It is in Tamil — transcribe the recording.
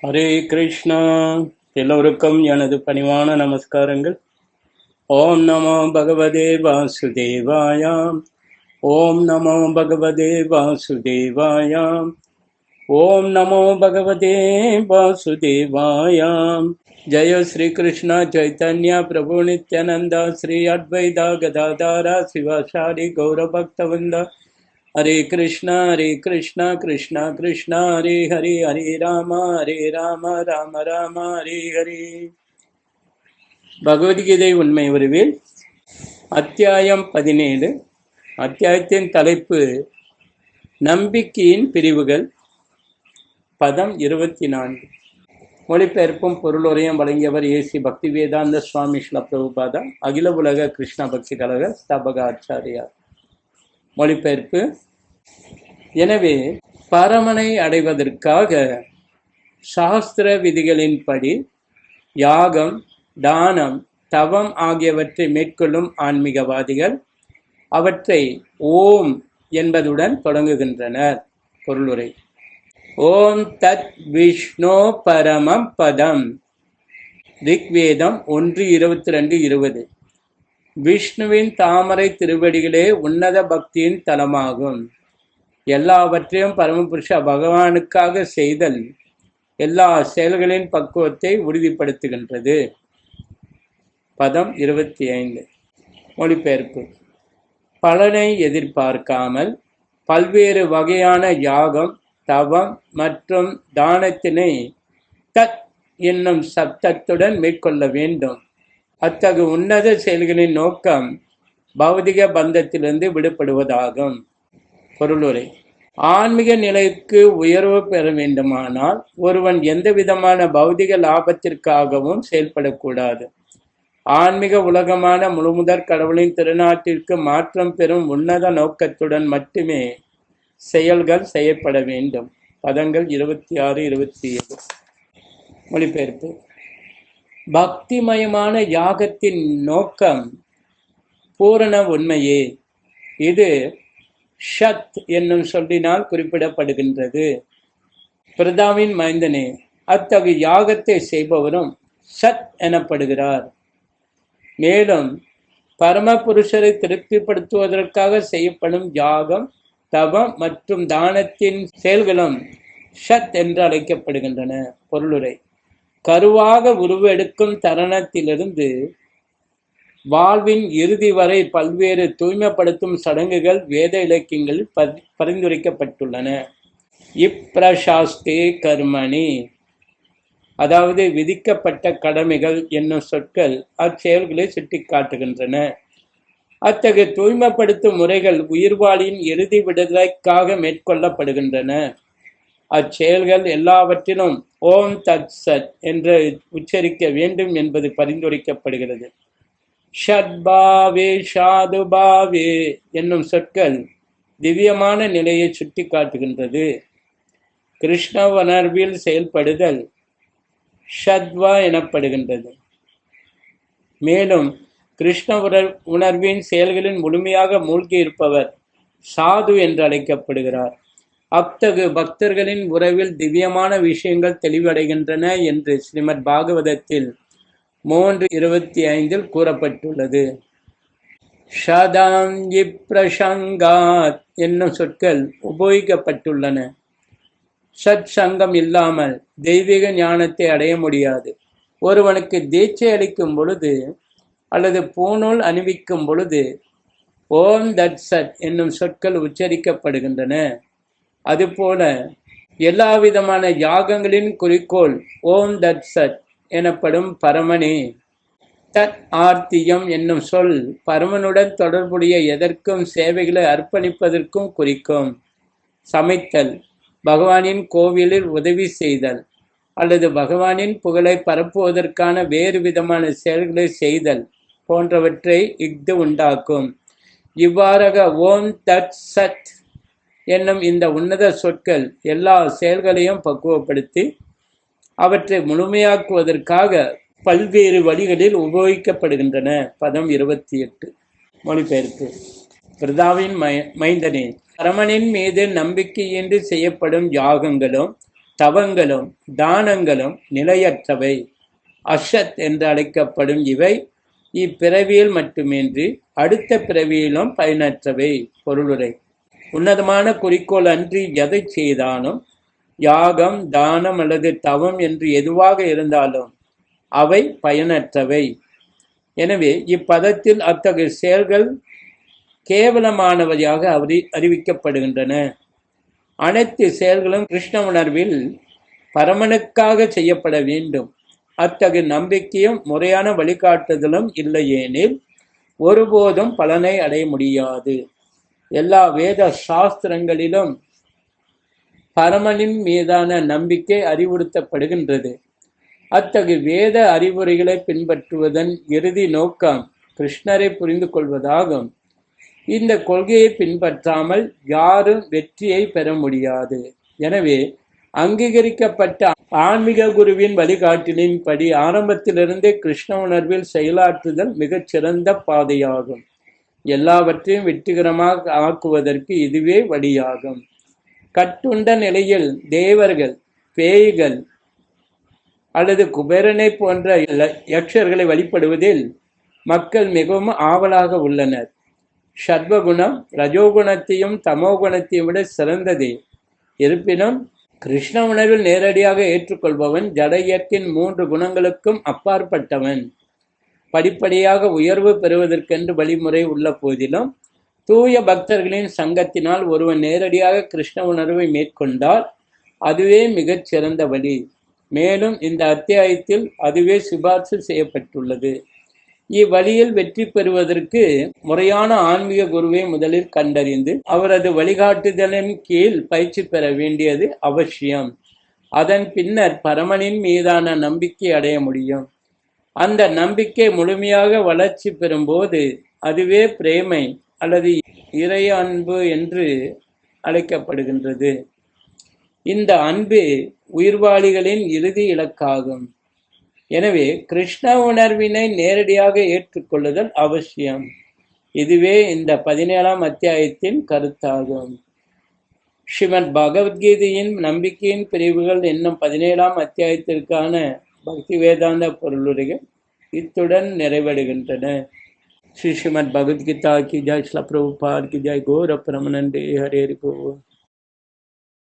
ஹரே கிருஷ்ணா. எல்லோருக்கும் எனது பணிவான நமஸ்காரங்கள். ஓம் நமோ பகவதே வாசுதேவாயாம். ஓம் நமோ பகவதே வாசுதேவாயாம். ஓம் நமோ பகவதே வாசுதேவாயாம். ஜெய ஸ்ரீ கிருஷ்ணா சைத்தன்யா பிரபு நித்யானந்தா ஸ்ரீ அத்வைதா கதாதாரா சிவாசாரி கௌரபக்தவந்தா. ஹரே கிருஷ்ணா கிருஷ்ணா கிருஷ்ணா ஹரே ஹரே, ஹரே ராம ராம ராம ஹரே ஹரே. பகவத்கீதை உண்மை உருவில் அத்தியாயம் 17. அத்தியாயத்தின் தலைப்பு நம்பிக்கையின் பிரிவுகள். பதம் 24. மொழிபெயர்ப்பும் பொருளுரையும் வழங்கியவர் ஏசி பக்தி வேதாந்த சுவாமி ஸ்ரீல பிரபுபாதா, அகில உலக கிருஷ்ண பக்தி கழக ஸ்தாபக ஆச்சாரியார். மொழிபெயர்ப்பு: எனவே பரமனை அடைவதற்காக சாஸ்திர விதிகளின்படி யாகம், தானம், தவம் ஆகியவற்றை மேற்கொள்ளும் ஆன்மீகவாதிகள் அவற்றை ஓம் என்பதுடன் தொடங்குகின்றனர். பொருளுரை: ஓம் தத் விஷ்ணு பரமம் பதம். ரிக்வேதம் 1:22-20. விஷ்ணுவின் தாமரை திருவடிகளே உன்னத பக்தியின் தலமாகும். எல்லாவற்றையும் பரமபுருஷ பகவானுக்காக செய்தல் எல்லா செயல்களின் பக்குவத்தை உறுதிப்படுத்துகின்றது. பதம் 25. மொழிபெயர்ப்பு: பலனை எதிர்பார்க்காமல் பல்வேறு வகையான யாகம், தவம் மற்றும் தானத்தினை தத் என்னும் சப்தத்துடன் மேற்கொள்ள வேண்டும். அத்தகு உன்னத செயல்களின் நோக்கம் பௌதிக பந்தத்திலிருந்து விடுபடுவதாகும். பொருளுரை: ஆன்மீக நிலைக்கு உயர்வு பெற வேண்டுமானால் ஒருவன் எந்த விதமான பௌதிக லாபத்திற்காகவும் செயல்படக்கூடாது. ஆன்மீக உலகமான முழுமுதற் கடவுளின் திருநாட்டிற்கு மாற்றம் பெறும் உன்னத நோக்கத்துடன் மட்டுமே செயல்கள் செய்யப்பட வேண்டும். பதங்கள் 26-27. மொழிபெயர்ப்பு: பக்திமயமான யாகத்தின் நோக்கம் பூரண உண்மையே. இது ஷத் என்னும் சொல்லினால் குறிப்பிடப்படுகின்றது. பிரதாவின் மைந்தனே, அத்தகு யாகத்தை செய்பவரும் சத் எனப்படுகிறார். மேலும் பரமபுருஷரை திருப்திப்படுத்துவதற்காக செய்யப்படும் யாகம், தவம் மற்றும் தானத்தின் செயல்களும் ஷத் என்று அழைக்கப்படுகின்றன. பொருளுரை: கருவாக உருவெடுக்கும் தருணத்திலிருந்து வாழ்வின் இறுதி வரை பல்வேறு தூய்மைப்படுத்தும் சடங்குகள் வேத இலக்கியங்களில் பரிந்துரைக்கப்பட்டுள்ளன. இப்பிரசாஸ்தே கர்மணி, அதாவது விதிக்கப்பட்ட கடமைகள் என்னும் சொற்கள் அச்செயல்களை சுட்டிக்காட்டுகின்றன. அத்தகைய தூய்மைப்படுத்தும் முறைகள் உயிர்வாழியின் இறுதி விடுதலைக்காக மேற்கொள்ளப்படுகின்றன. அச்செயல்கள் எல்லாவற்றிலும் ஓம் தத் சத் என்று உச்சரிக்க வேண்டும் என்பது பரிந்துரைக்கப்படுகிறது. ஷட்பாவே ஷாதுபாவே என்னும் சொற்கள் திவ்யமான நிலையை சுட்டி காட்டுகின்றது. கிருஷ்ண உணர்வில் செயல்படுதல் ஷத்வா எனப்படுகின்றது. மேலும் கிருஷ்ண உணர்வின் செயல்களின் முழுமையாக மூழ்கி இருப்பவர் சாது என்று அழைக்கப்படுகிறார். அத்தகு பக்தர்களின் உறவில் திவ்யமான விஷயங்கள் தெளிவடைகின்றன என்று ஸ்ரீமத் பாகவதத்தில் 3:25 கூறப்பட்டுள்ளது. ஷதாம் இப்ரசங்காத் என்னும் சொற்கள் உபயோகிக்கப்பட்டுள்ளன. சத் சங்கம் இல்லாமல் தெய்வீக ஞானத்தை அடைய முடியாது. ஒருவனுக்கு தீட்சை அளிக்கும் பொழுது அல்லது பூநூல் அணிவிக்கும் பொழுது ஓம் தட் சத் என்னும் சொற்கள் உச்சரிக்கப்படுகின்றன. அதுபோல எல்லா விதமான யாகங்களின் குறிக்கோள் ஓம் தட் சத் எனப்படும் பரமனே. தத் ஆர்த்தியம் என்னும் சொல் பரமனுடன் தொடர்புடைய எதற்கும் சேவைகளை அர்ப்பணிப்பதற்கும் குறிக்கும். சமைத்தல், பகவானின் கோவிலில் உதவி செய்தல் அல்லது பகவானின் புகழை பரப்புவதற்கான வேறு விதமான செயல்களை செய்தல் போன்றவற்றை இஃது உண்டாக்கும். இவ்வாறாக ஓம் தட் சத் என்னும் இந்த உன்னத சொற்கள் எல்லா செயல்களையும் பக்குவப்படுத்தி அவற்றை முழுமையாக்குவதற்காக பல்வேறு வழிகளில் உபயோகிக்கப்படுகின்றன. பதம் 28. மொழிபெயர்ப்பு: பிரதாவின் மைந்தனே, பரமனின் மீது நம்பிக்கையின்றி செய்யப்படும் யாகங்களும் தவங்களும் தானங்களும் நிலையற்றவை. அசத் என்று அழைக்கப்படும் இவை இப்பிறவியில் மட்டுமின்றி அடுத்த பிறவியிலும் பயனற்றவை. பொருளுரை: உன்னதமான குறிக்கோள் அன்றி எதை செய்தாலும், யாகம், தானம் அல்லது தவம் என்று எதுவாக இருந்தாலும் அவை பயனற்றவை. எனவே இப்பதத்தில் அத்தகைய செயல்கள் கேவலமானவையாக அறிவிக்கப்படுகின்றன. அனைத்து செயல்களும் கிருஷ்ண உணர்வில் பரமனுக்காக செய்யப்பட வேண்டும். அத்தகைய நம்பிக்கையும் முறையான வழிகாட்டுதலும் இல்லையெனில் ஒருபோதும் பலனை அடைய முடியாது. எல்லா வேத சாஸ்திரங்களிலும் பரமனின் மீதான நம்பிக்கை அறிவுறுத்தப்படுகின்றது. அத்தகைய வேத அறிவுரைகளை பின்பற்றுவதன் இறுதி நோக்கம் கிருஷ்ணரை புரிந்து கொள்வதாகும். இந்த கொள்கையை பின்பற்றாமல் யாரும் வெற்றியை பெற முடியாது. எனவே அங்கீகரிக்கப்பட்ட ஆன்மீக குருவின் வழிகாட்டிலின்படி ஆரம்பத்திலிருந்தே கிருஷ்ண உணர்வில் செயலாற்றுதல் மிகச் சிறந்த பாதையாகும். எல்லாவற்றையும் வெற்றிகரமாக ஆக்குவதற்கு இதுவே வழியாகும். கட்டுண்ட நிலையில் தேவர்கள், பேய்கள் அல்லது குபேரனை போன்ற யக்ஷர்களை வழிபடுவதில் மக்கள் மிகவும் ஆவலாக உள்ளனர். சர்வகுணம் ரஜோகுணத்தையும் தமோகுணத்தையும் விட சிறந்ததே. இருப்பினும் கிருஷ்ண உணர்வில் நேரடியாக ஏற்றுக்கொள்பவன் ஜட இயற்கையின் 3 குணங்களுக்கும் அப்பாற்பட்டவன். படிப்படியாக உயர்வு பெறுவதற்கென்று வழிமுறை உள்ள போதிலும் தூய பக்தர்களின் சங்கத்தினால் ஒருவன் நேரடியாக கிருஷ்ண உணர்வை மேற்கொண்டால் அதுவே மிகச் சிறந்த வழி. மேலும் இந்த அத்தியாயத்தில் அதுவே சிபார்சு செய்யப்பட்டுள்ளது. இவ்வழியில் வெற்றி பெறுவதற்கு முறையான ஆன்மீக குருவை முதலில் கண்டறிந்து அவரது வழிகாட்டுதலின் கீழ் பயிற்சி பெற வேண்டியது அவசியம். அதன் பின்னர் பரமனின் மீதான நம்பிக்கை அடைய முடியும். அந்த நம்பிக்கை முழுமையாக வளர்ச்சி பெறும்போது அதுவே பிரேமை அல்லது இறை அன்பு என்று அழைக்கப்படுகின்றது. இந்த அன்பு உயிர்வாளிகளின் இறுதி இலக்காகும். எனவே கிருஷ்ண உணர்வினை நேரடியாக ஏற்றுக்கொள்ளுதல் அவசியம். இதுவே இந்த 17ஆம் அத்தியாயத்தின் கருத்தாகும். ஸ்ரீமத் பகவத்கீதையின் நம்பிக்கையின் பிரிவுகள் என்னும் 17ஆம் அத்தியாயத்திற்கான பக்தி வேதாந்த பொருளுரைகள் இத்துடன் நிறைவடைகின்றன. ஸ்ரீமத் பகவத்கீதா கி ஜெய், ஸ்ரீல பிரபுபாத் கி ஜெய், கௌர பிரமநந்தே ஹரே கோ.